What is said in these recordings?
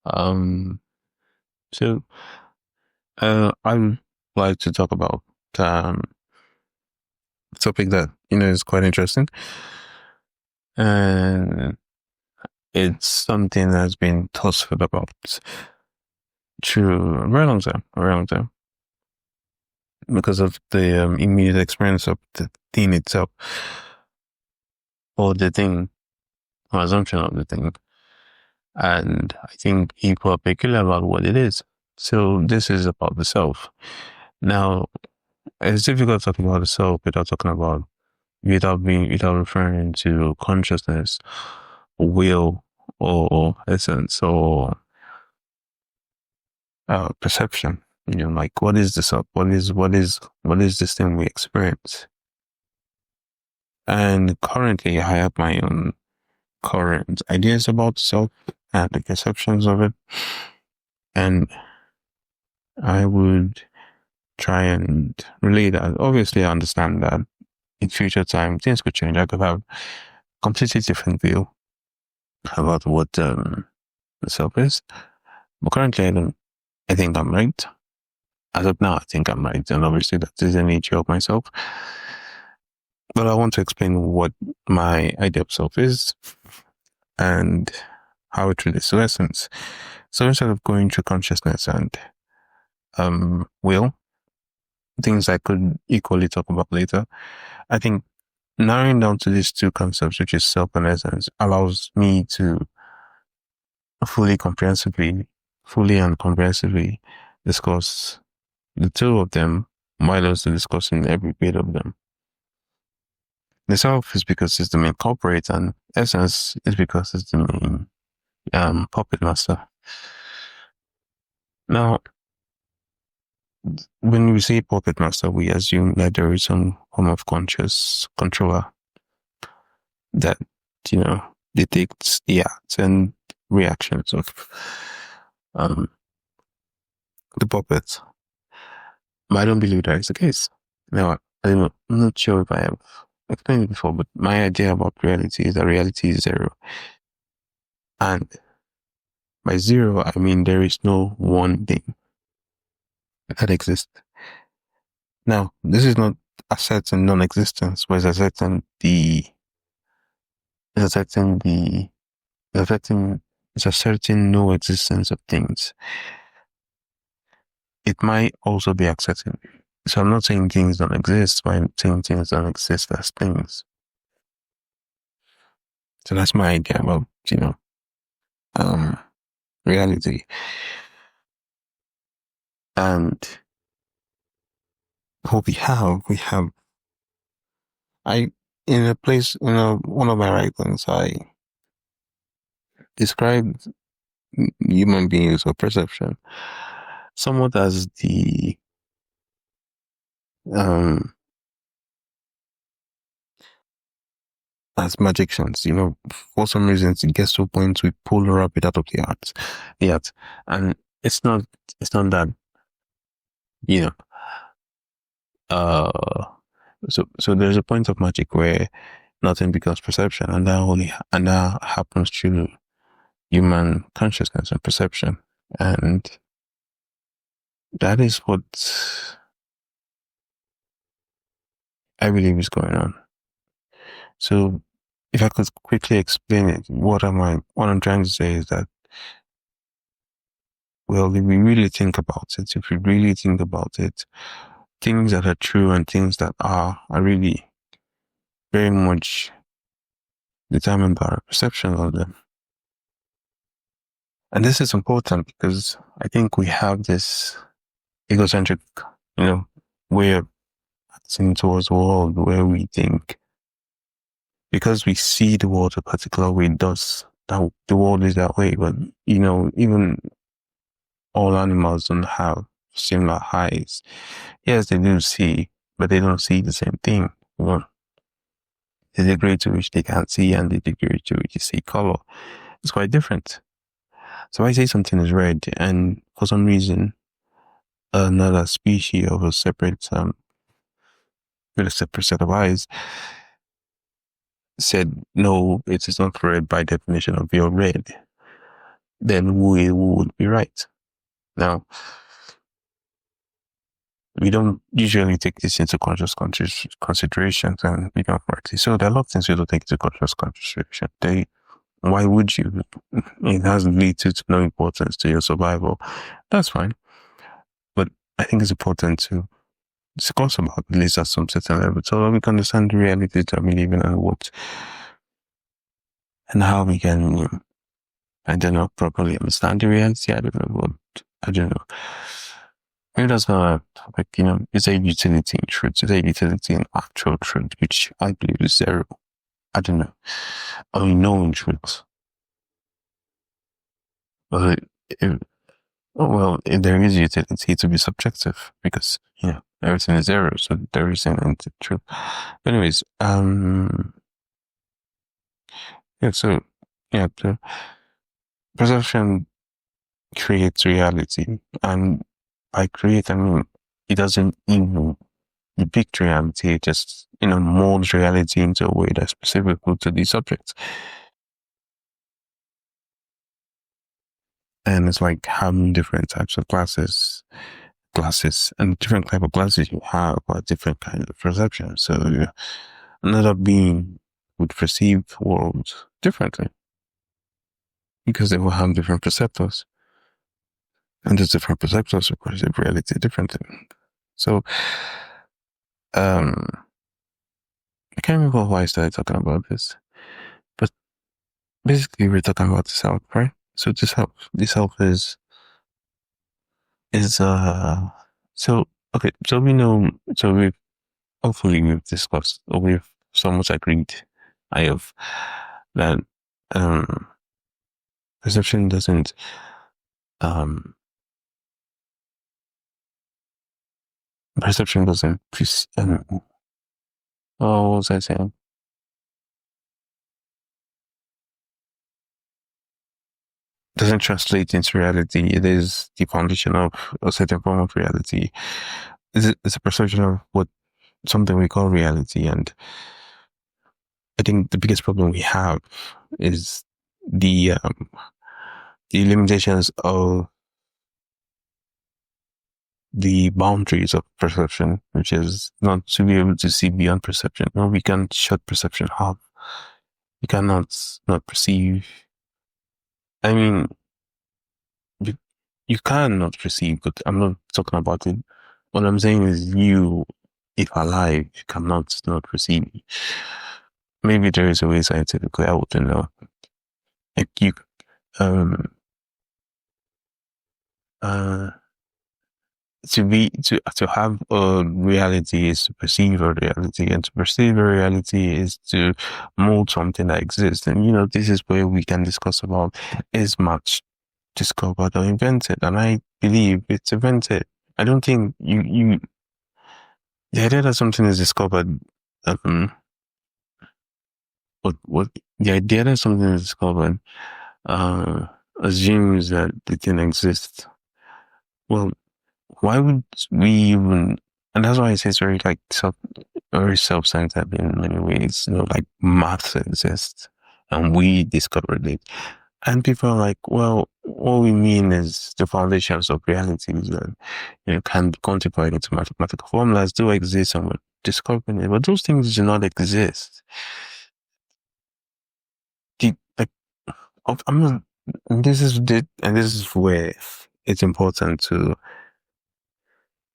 Um, so I would like to talk about um a topic that is quite interesting, and it's something that's been tossed about through a very long time, because of the immediate experience of the thing itself, or the thing, or assumption of the thing, and I think people are peculiar about what it is. So this is about the self. Now, it's difficult to talk about the self without referring to consciousness, will, or essence, or perception. Like, what is the self? What is this thing we experience? And currently, I have my own current ideas about self and the perceptions of it, and I would try and relate that. Obviously, I understand that in future time things could change. I could have completely different view about what the self is. But currently, I think I'm right. As of now, I think I'm right. And obviously, that is the nature of myself. But I want to explain what my idea of self is and how it relates to essence. So instead of going through consciousness and will, things I could equally talk about later, I think narrowing down to these two concepts, which is self and essence, allows me to fully and comprehensively discuss the two of them, while also discussing every bit of them. The self is because it's the main culprit, and essence is because it's the main puppet master. Now, when we say puppet master, we assume that there is some form of conscious controller that, dictates the acts and reactions of um, the puppet. But I don't believe that is the case. Now, I'm not sure if I have explained it before, but my idea about reality is that reality is zero. And by zero, I mean there is no one thing that exists. Now, this is not asserting non-existence, but it's asserting no existence of things. It might also be accepting. So I'm not saying things don't exist, but I'm saying things don't exist as things. So that's my idea about, reality. And what we have, one of my writings, I described human beings or perception somewhat as as magicians. For some reason it gets to a point we pull a rabbit out of the art, and it's not that, so there's a point of magic where nothing becomes perception, and that happens through human consciousness and perception, and that is what I believe is going on. So if I could quickly explain it, what I'm trying to say is that, well, if we really think about it, things that are true and things that are really very much determined by our perception of them. And this is important because I think we have this egocentric, way of acting towards the world, where we think because we see the world a particular way, that the world is that way. But even all animals don't have similar eyes. Yes, they do see, but they don't see the same thing. The degree to which they can see and the degree to which you see color is quite different. So I say something is red, and for some reason, another species of a separate, with a separate set of eyes, said, no, it is not red by definition of your red. then we would be right. Now, we don't usually take this into conscious considerations, and we don't practice. So there are a lot of things we don't take into conscious consideration. Why would you? It has little to no importance to your survival. That's fine. But I think it's important to discuss about at least at some certain level so that we can understand the reality that we live in and how we can, I don't know, properly understand the reality. I don't know. Maybe that's not a topic, it's a utility in truth. It's a utility in actual truth, which I believe is zero. I don't know. I mean, no in truth. But if there is utility to be subjective because, everything is zero, so there isn't anything true. But anyways, so perception creates reality, and by create, I mean, it doesn't even depict reality, it just, molds reality into a way that's specific to the subject. And it's like having different types of glasses, and different type of glasses you have are different kinds of perception. So another being would perceive the world differently because they will have different perceptors. And those different perceptors will perceive reality differently. So I can't remember why I started talking about this. But basically we're talking about the self, right? So the self is so we know, so hopefully we've discussed, or we've somewhat agreed, I have, that perception doesn't what was I saying? Doesn't translate into reality. It is the foundation of a certain form of reality. It's a perception of what something we call reality, and I think the biggest problem we have is the limitations of the boundaries of perception, which is not to be able to see beyond perception. No, we can't shut perception off. You cannot not perceive. I mean, you can not perceive, but I'm not talking about it. What I'm saying is you, if alive, you cannot not perceive. Maybe there is a way scientifically, I wouldn't know. Like you, to have a reality is to perceive a reality, and to perceive a reality is to mold something that exists. And this is where we can discuss about, is much discovered or invented, and I believe it's invented. I don't think the idea that something is discovered, what the idea that something is discovered assumes that it can exist. Well, why would we even? And that's why I say it's very very self-centered in many ways. Like math exists, and we discovered it. And people are like, well, what we mean is the foundations of realities that can be quantified into mathematical formulas do exist, and we're discovering it. But those things do not exist. This is where it's important to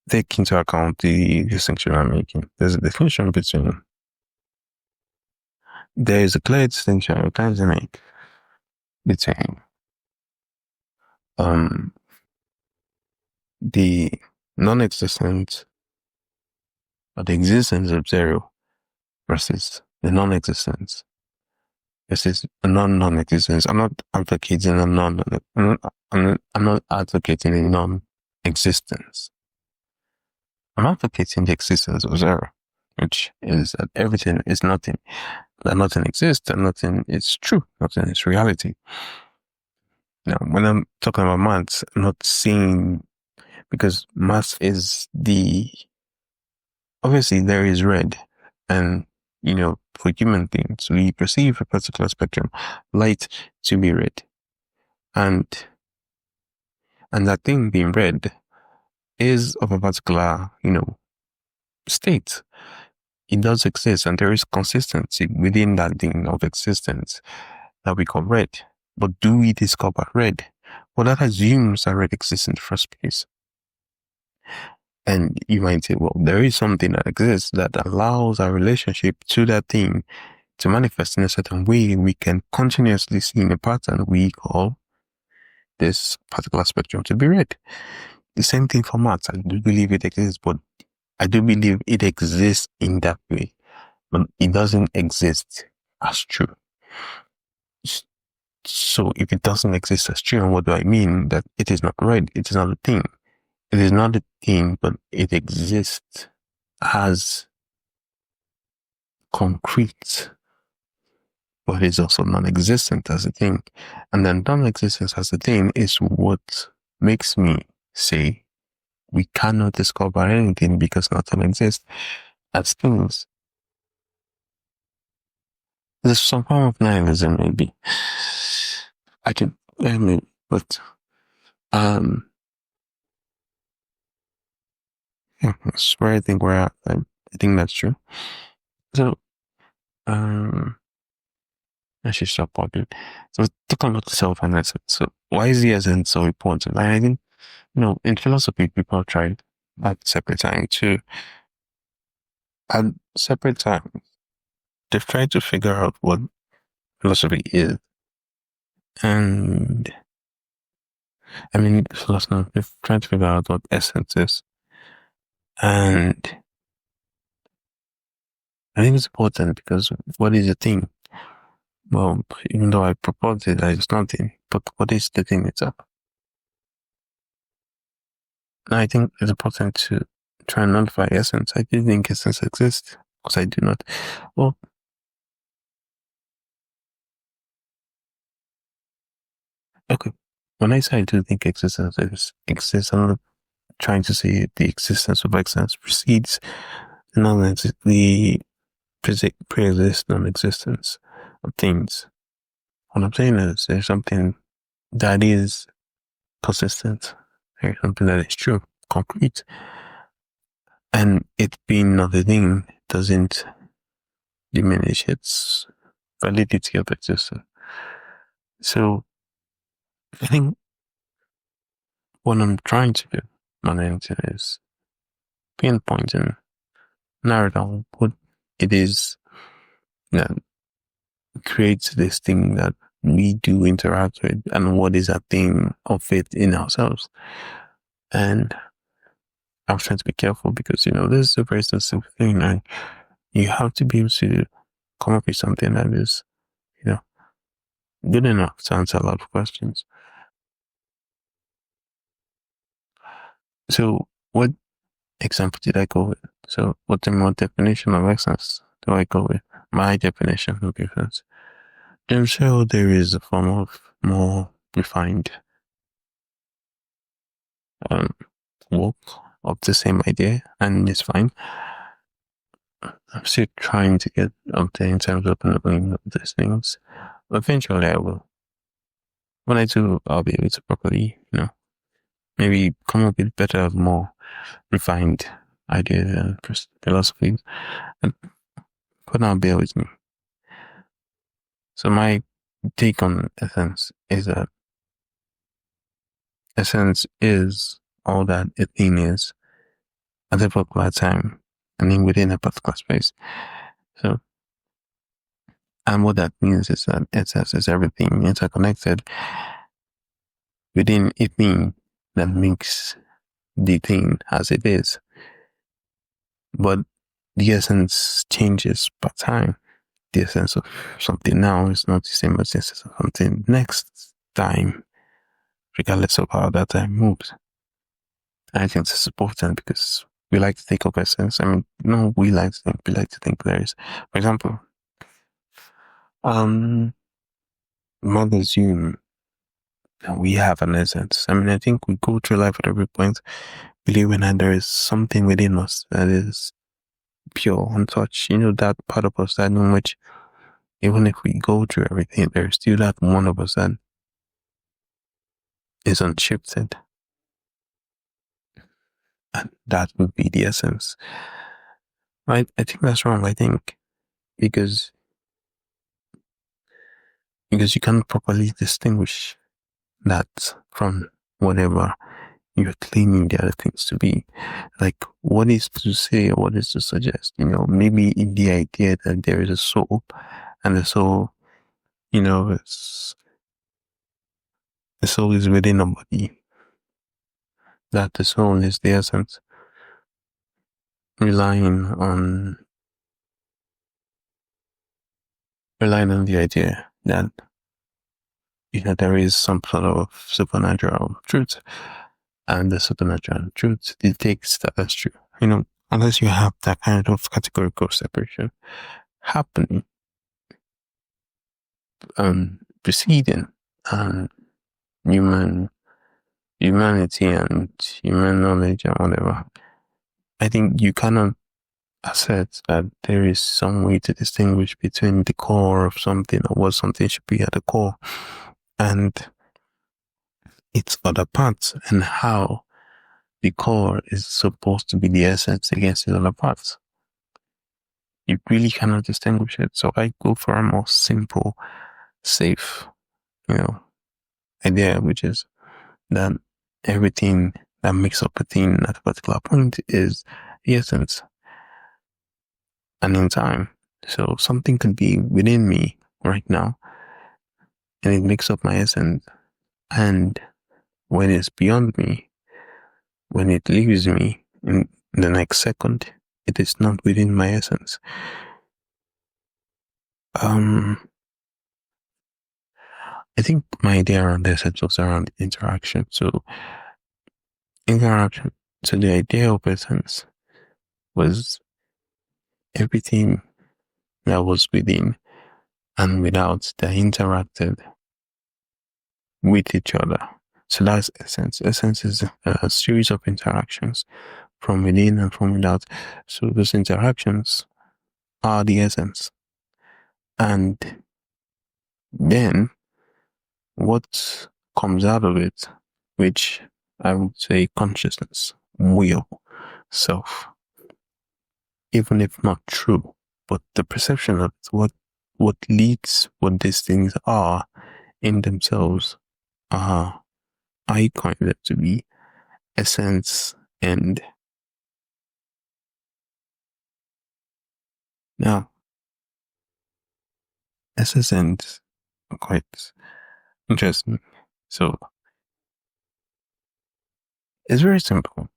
take into account the distinction I'm making. There's a distinction between, there is a clear distinction I try to make between the non-existence or the existence of zero versus the non-existence. This is a non-existence. I'm not advocating a I'm not advocating a non-existence. I'm advocating the existence of zero, which is that everything is nothing. That nothing exists, and nothing is true. Nothing is reality. Now, when I'm talking about maths, I'm not seeing, because maths is obviously there is red, and for human beings, we perceive a particular spectrum, light to be red. and that thing being red is of a particular, state. It does exist, and there is consistency within that thing of existence that we call red. But do we discover red? Well, that assumes that red exists in the first place. And you might say, well, there is something that exists that allows our relationship to that thing to manifest in a certain way. We can continuously see in a pattern we call this particular spectrum to be red. The same thing for maths. I do believe it exists, but I do believe it exists in that way, but it doesn't exist as true. So if it doesn't exist as true, what do I mean? That it is not red. It is not a thing. It is not a thing, but it exists as concrete, but it's also non-existent as a thing. And then non-existence as a thing is what makes me say we cannot discover anything because nothing exists as things. There's some form of nihilism, maybe. But yeah, that's where I think we're at. I think that's true. So, I should stop talking. So, talking about the self and essence. So, why is the essence so important? I think, in philosophy, people have tried at separate times at separate times, they've tried to figure out what philosophy is. And, I mean, philosophers, they've tried to figure out what essence is. And I think it's important because what is the thing? Well, even though I proposed it, it's nothing. But what is the thing itself? And I think it's important to try and nullify essence. I do think essence exists, because I do not. Well, okay. When I say I do think existence exists, I'm not trying to say the existence of essence precedes the pre-exist non-existence of things. What I'm saying is there's something that is consistent. There's something that is true, concrete. And it being not a thing doesn't diminish its validity of existence. So I think what I'm trying to do on the internet is pinpoint and narrow down what it is that creates this thing that we do interact with, and what is that thing of it in ourselves. And I was trying to be careful because, this is a very sensitive thing, and you have to be able to come up with something that is, good enough to answer a lot of questions. So what example did I go with? So what definition of essence do I go with? My definition of essence. Then so there is a form of more refined work of the same idea, and it's fine. I'm still trying to get up there in terms of knowing these things. Eventually I will. When I do, I'll be able to properly, maybe come up with better, more refined ideas and philosophies. And for now, bear with me. So my take on essence is that essence is all that a thing is at a particular time, and then within a particular space. So, and what that means is that essence is everything interconnected within a thing that makes the thing as it is. But the essence changes by time. The essence of something now is not the same as the essence of something next time, regardless of how that time moves. I think this is important because we like to think of essence. I mean, no, we like to think there is. For example, Mother's Hume, we have an essence. I mean, I think we go through life at every point believing that there is something within us that is pure, untouched. That part of us that in which even if we go through everything, there's still that one of us that is unshifted. And that would be the essence. I think that's wrong. I think because you can't properly distinguish that from whatever you're claiming the other things to be. Like, what is to say or what is to suggest? Maybe in the idea that there is a soul, and the soul, the soul is within a body. That the soul is the essence, relying on the idea that there is some sort of supernatural truth, and the supernatural truth dictates that that's true. Unless you have that kind of categorical separation happening, preceding humanity and human knowledge and whatever. I think you cannot assert that there is some way to distinguish between the core of something or what something should be at the core and its other parts, and how the core is supposed to be the essence against the other parts. You really cannot distinguish it. So I go for a more simple, safe, idea, which is that everything that makes up a thing at a particular point is the essence. And in time. So something could be within me right now, and it makes up my essence. And when it's beyond me, when it leaves me in the next second, it is not within my essence. I think my idea around the essence was around interaction. So the idea of essence was everything that was within and without that interacted with each other. So that's essence. Essence is a series of interactions from within and from without. So those interactions are the essence. And then what comes out of it, which I would say consciousness, will, self, even if not true, but the perception of it, what leads what these things are in themselves are, I coined it to be essence and. Now, essence and are quite interesting. So it's very simple,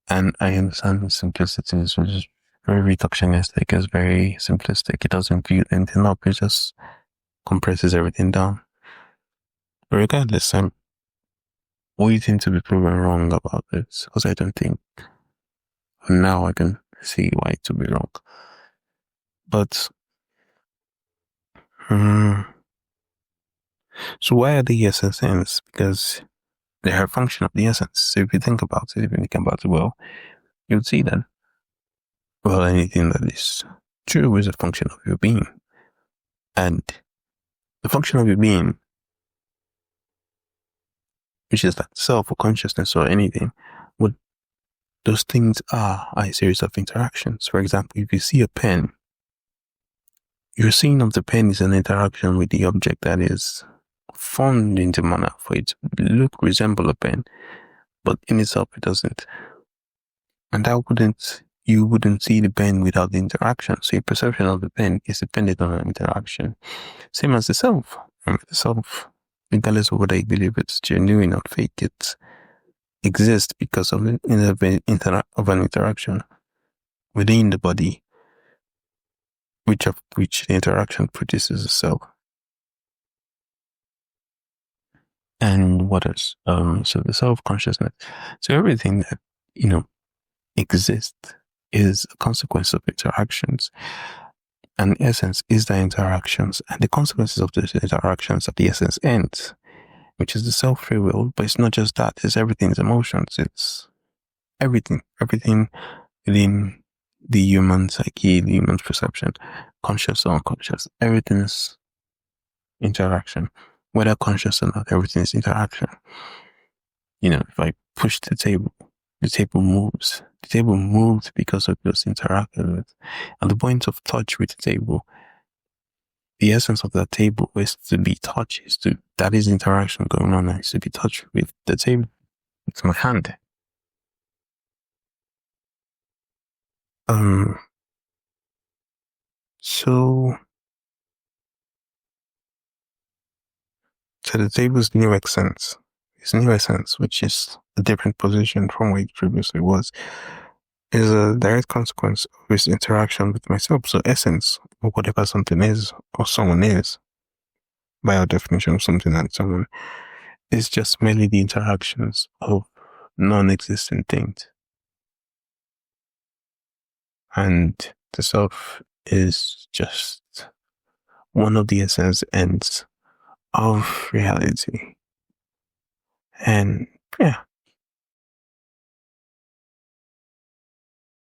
and I understand the simplicity is just very reductionistic. It's very simplistic. It doesn't build anything up. It just compresses everything down. But regardless, I'm waiting to be proven wrong about this, because I don't think now I can see why it would be wrong. But so why are the essence? Because they are a function of the essence. So if you think about it, well, you'll see that, well, anything that is true is a function of your being. And the function of your being, which is like self or consciousness or anything, what those things are a series of interactions. For example, if you see a pen, your seeing of the pen is an interaction with the object that is formed into manner for it to resemble a pen, but in itself it doesn't. And you wouldn't see the pen without the interaction. So your perception of the pen is dependent on an interaction. Same as the self. The self, regardless of whether you believe it's genuine or fake, it exists because of an interaction within the body, which the interaction produces a self. And what else? So the self-consciousness. So everything that, exists is a consequence of interactions. And essence is the interactions. And the consequences of those interactions at the essence ends, which is the self-free will. But it's not just that. It's everything's emotions. It's everything within the human psyche, the human perception, conscious or unconscious. Everything is interaction. Whether conscious or not, everything is interaction. if I push the table moves. The table moves because of those interacting with. And the point of touch with the table, the essence of that table is to be touched, that is interaction going on, is to be touched with the table. It's my hand. So the table's new essence, which is a different position from what it previously was, is a direct consequence of its interaction with myself. So essence, or whatever something is, or someone is, by our definition of something and someone, is just merely the interactions of non-existent things. And the self is just one of the essence ends of reality. And yeah,